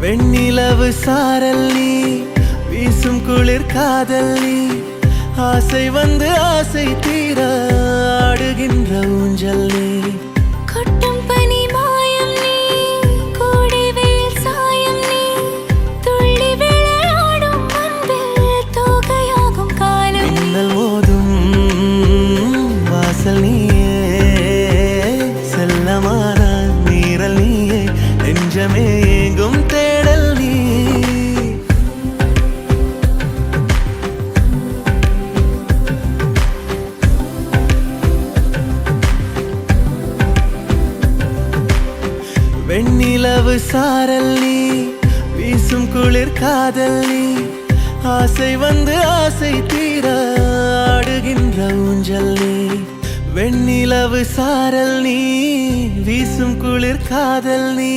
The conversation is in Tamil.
வெண்ணிலவு சாரல் நீ வீசும் குளிர் காதல் நீ ஆசை வந்து ஆசை தீர ஆடுகின்ற ஊஞ்சல் நீ கொட்டும் பனி மாயம் நீ கோடை வெயில் சாயம் நீ துள்ளி விளையாடும் அன்பில் தோகையாகும் காலம் மின்னல் மோதும் வாசல் நீயே செல்லமான நீரல் நீயே நெஞ்சமே ஏங்கும் தேடல் நீ வெண்ணிலவு சாரல் நீ வீசும் குளிர் காதல் நீ ஆசை வந்து ஆசை தீர ஆடுகின்ற ஊஞ்சல் நீ வெண்ணிலவு சாரல் நீ வீசும் குளிர் காதல் நீ